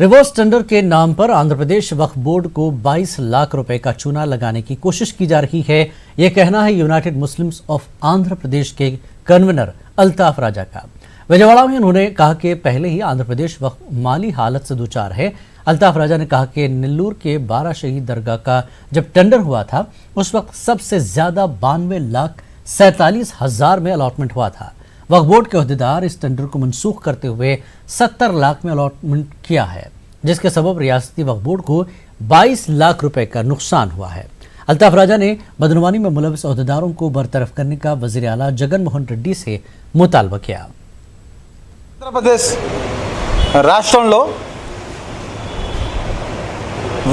Reverse tender के नाम पर आंध्र प्रदेश वक्फ बोर्ड को 22 लाख रुपए का चूना लगाने की कोशिश की जा रही है। यह कहना है United Muslims of Andhra Pradesh के कन्वीनर अल्ताफ राजा का। विजयवाड़ा में उन्होंने कहा कि पहले ही आंध्र प्रदेश वक्फ माली हालत से दो चार है। अल्ताफ राजा ने कहा कि नेल्लूर के 12 शहीद दरगाह का जब टेंडर हुआ था उस वक्त सबसे ज्यादा 92,47,000 में अलॉटमेंट हुआ था। वक्फ बोर्ड के अहदेदार इस टेंडर को मनसूख करते हुए 70 लाख में अलॉटमेंट किया है, जिसके सबब रियासती वक्फ बोर्ड को 22 लाख रुपए का नुकसान हुआ है। अल्ताफ राजा ने बदनवानी में मुलविस अहदेदारों को बरतरफ करने का वजीर आला जगन मोहन रेड्डी से मुतालबा किया। आंध्र प्रदेश రాష్ట్రంలో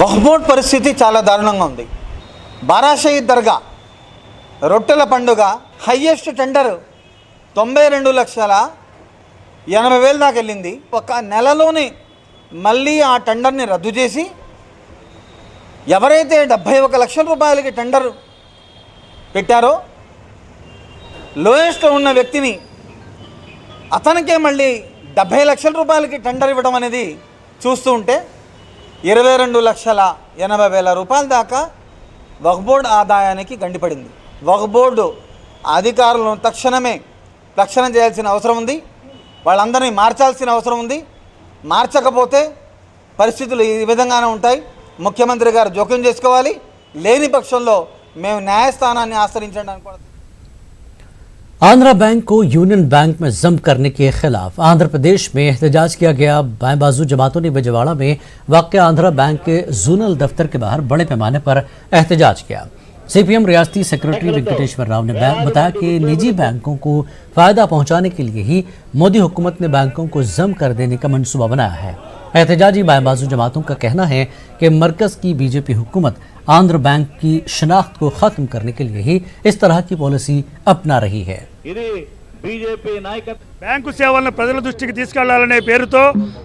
వక్ఫ్ బోర్డ్ పరిస్థితి చాలా దారుణంగా ఉంది। బారాషహీద్ దర్గా రొట్టెల పండుగ హైయెస్ట్ టెండర్ 92,80,000 దాకా వెళ్ళింది। ఒక నెలలోనే మళ్ళీ ఆ టెండర్ని రద్దు చేసి ఎవరైతే 71 లక్షల రూపాయలకి టెండర్ పెట్టారో లోయెస్ట్ ఉన్న వ్యక్తిని అతనికే మళ్ళీ 70 లక్షల రూపాయలకి టెండర్ ఇవ్వడం అనేది చూస్తూ ఉంటే 22,80,000 రూపాయల దాకా వక్ఫ్ బోర్డు ఆదాయానికి గండిపడింది। వక్ఫ్ బోర్డు అధికారులను తక్షణం చేయాల్సిన అవసరం ఉంది। వాళ్ళందరినీ మార్చాల్సిన అవసరం ఉంది। మార్చకపోతే పరిస్థితులు ఈ విధంగానే ఉంటాయి। ముఖ్యమంత్రి గారు జోక్యం చేసుకోవాలి। లేని పక్షంలో మేము న్యాయస్థానాన్ని ఆశ్రయించడానికి కూడా। आंध्रा बैंक को यूनियन बैंक में जम करने के खिलाफ आंध्र प्रदेश में एहतजाज किया गया। बाएं बाजू जमातों ने विजयवाड़ा में वाक़या आंध्रा बैंक के जोनल दफ्तर के बाहर बड़े पैमाने पर एहतजाज किया। सीपीएम रियासती सेक्रेटरी वेंकटेश्वर राव ने बताया कि निजी बैंकों को फायदा पहुंचाने के लिए ही मोदी हुकूमत ने बैंकों को जम कर देने का मंसूबा बनाया है। एहतजाजी बाएं बाजू जमातों का कहना है कि मरकज की बीजेपी हुकूमत आंध्र बैंक की शनाख्त को खत्म करने के लिए ही इस तरह की पॉलिसी अपना रही है। బ్యాంకు సేవలను ప్రజల దృష్టికి తీసుకెళ్లాలనే పేరుతో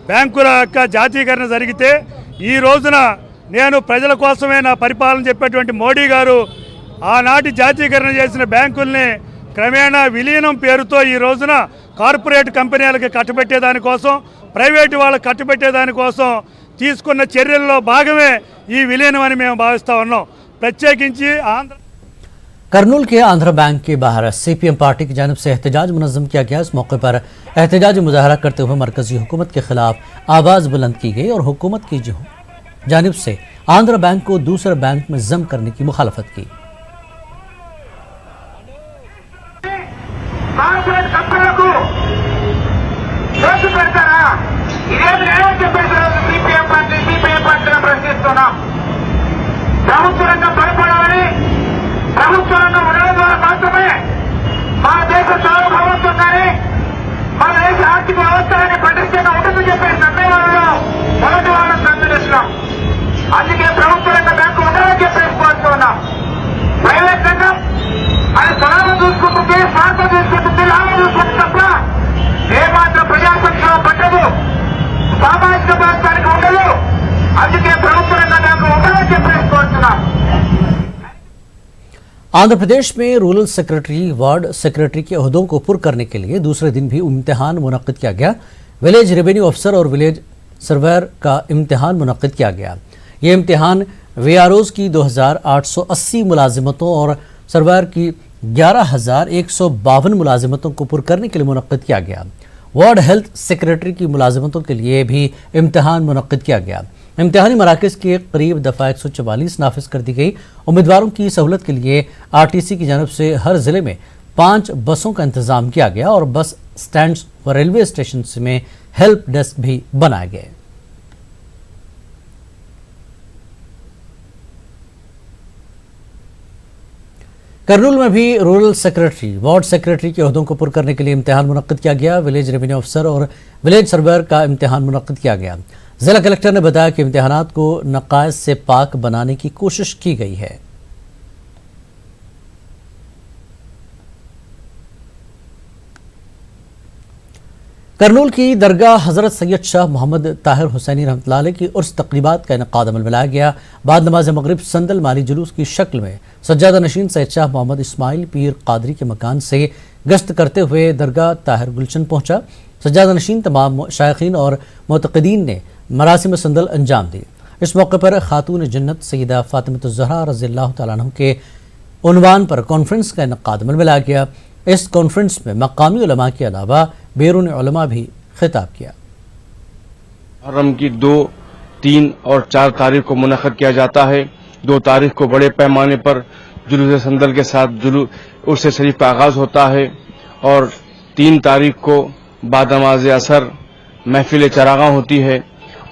బ్యాంకుల యొక్క జాతీయకరణ జరిగితే ఈ రోజున నేను ప్రజల కోసమే నా పరిపాలన చెప్పేటువంటి మోడీ గారు ఆనాటి జాతీయకరణ చేసిన బ్యాంకుల్ని క్రమేణా విలీనం పేరుతో ఈ రోజున కార్పొరేట్ కంపెనీలకు కట్టబెట్టేదానికోసం ప్రైవేటు వాళ్ళకి కట్టబెట్టేదానికోసం తీసుకున్న చర్యల్లో భాగమే ఈ విలీనం అని మేము భావిస్తా ఉన్నాం। ప్రత్యేకించి करनूल के आंध्र बैंक के बाहर सीपीएम पार्टी की जानिब से एहतजाज मुनज़्ज़म किया गया। इस मौके पर एहतजाजी मुजाहरा करते हुए मरकजी हुकूमत के खिलाफ आवाज़ बुलंद की गई और हुकूमत की जानिब से आंध्र बैंक को दूसरे बैंक में जम करने की मुखालफत की। ప్రభుత్వ రంగం ఉండడం ద్వారా మాత్రమే మన దేశ సార్వభౌమత్వం కానీ మన దేశ ఆర్థిక వ్యవస్థ కానీ పటిష్టంగా ఉంటుందని చెప్పేసి నమ్మే వాళ్ళలో మొదటి వాళ్ళని నమ్మిస్తున్నాం। అందుకే ప్రభుత్వ రంగ బ్యాంకు ఉండాలని చెప్పేసి కోరుతున్నాం। ప్రైవేట్ రంగం అది స్థలాలను చూసుకుంటుంది, స్వార్థం చూసుకుంటుంది, లాభం చూసుకుంటుంది తప్ప ఏమాత్రం ప్రజా సంక్షేమం పట్టదు, సామాజిక ప్రాంతానికి ఉండదు। అందుకే ప్రభుత్వ రంగ బ్యాంకు ఉండాలని చెప్పేసి కోరుతున్నాం। आंध्र प्रदेश में रूरल सेक्रेटरी, वार्ड सेक्रेटरी के ओहदों को पुर करने के लिए दूसरे दिन भी इम्तिहान मुनक्किद किया गया। विलेज रेवेन्यू अफसर और विलेज सर्वेयर का इम्तिहान मुनक्किद किया गया। ये इम्तिहान वीआरओज की 2,880 मुलाजिमतों और सर्वेयर की 11,152 मुलाजिमतों को पुर करने के लिए मुनक्किद किया गया। वार्ड हेल्थ सेक्रेटरी की मुलाजिमतों के लिए भी इम्तिहान मुनक्किद किया गया। इम्तिहानी मराकज़ के करीब दफ़ा 144 नाफिज कर दी गई। उम्मीदवारों की सहूलत के लिए आरटीसी की जानब से हर ज़िले में 5 बसों का इंतज़ाम किया गया और बस स्टैंड्स व रेलवे स्टेशन में हेल्प डेस्क भी बनाए गए। करनूल में भी रूरल सेक्रेटरी, वार्ड सेक्रेटरी के ओहदों को पुर करने के लिए इम्तिहान मुनक्किद किया गया। विलेज रेवेन्यू अफसर और विलेज सर्वेयर का इम्तिहान मुनक्किद किया गया। जिला कलेक्टर ने बताया कि इम्तिहानात को नकायज से पाक बनाने की कोशिश की गई है। करनूल की दरगाह हज़रत सैयद शाह मोहम्मद ताहिर हुसैनी रहमतुल्लाह अलैह की उर्स तक़रीबात का इनक़ाद अमल में लाया गया। बाद नमाज मगरिब संदल माली जुलूस की शक्ल में सज्जादा नशीन सैयद शाह मोहम्मद इस्माइल पीर कादरी के मकान से गश्त करते हुए दरगाह ताहिर गुलशन पहुंचा। सज्जादा नशीन तमाम शायखीन और मुतक़दीन ने मरासिम संदल अंजाम दी। इस मौके पर खातून जन्नत सैयदा फातिमा ज़हरा रज़ियल्लाहु तआला अन्हा के उन्वान पर कॉन्फ्रेंस का इनक़ाद अमल में लाया गया। इस कॉन्फ्रेंस में मकामी उलमा के अलावा बैरून उलमा भी खिताब किया। मुहर्रम की 2, 3 और 4 तारीख को मुनक़्क़द किया जाता है। 2 तारीख को बड़े पैमाने पर जुलूस संदल के साथ उर्स शरीफ का आगाज होता है और 3 तारीख को बाद नमाज असर महफिल चरागा होती है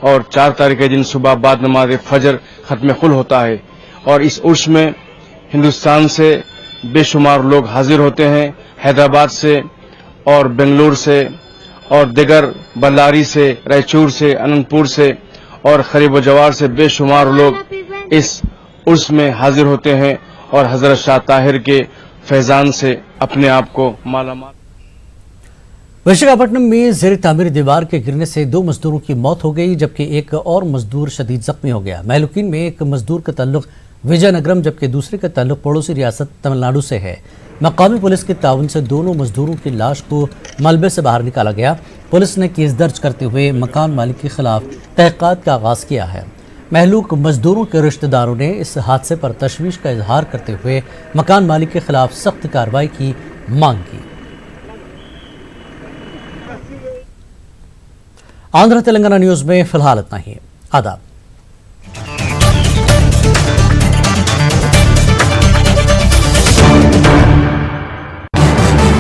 और 4 तारीख के दिन सुबह बाद नमाज फजर खत्म खुल होता है। और इस उर्स में हिंदुस्तान से बेशुमार लोग हाजिर होते हैं। हैदराबाद से और बेंगलुरु से और दिगर बल्लारी से, रायचूर से, अनंतपुर से और खरीब जवार से बेशुमार लोग इस उर्स में हाजिर होते हैं और हजरत शाह ताहिर के फैजान से अपने आप को मालामाल। विशाखापट्टनम में ज़ेर तामीर दीवार के गिरने से 2 मजदूरों की मौत हो गई जबकि एक और मजदूर शदीद जख्मी हो गया। महलुकीन में एक मजदूर का ताल्लुक विजयनगरम जबकि दूसरे का ताल्लुक पड़ोसी रियासत तमिलनाडु से है। मकामी पुलिस के ताउन से दोनों मजदूरों की लाश को मलबे से बाहर निकाला गया। पुलिस ने केस दर्ज करते हुए मकान मालिक के खिलाफ तहक़ीक़ात का आगाज़ किया है। महलूक मजदूरों के रिश्तेदारों ने इस हादसे पर तशवीश का इजहार करते हुए मकान मालिक के खिलाफ सख्त कार्रवाई की मांग की। आंध्र तेलंगाना न्यूज़ में फिलहाल इतना ही। आदाब।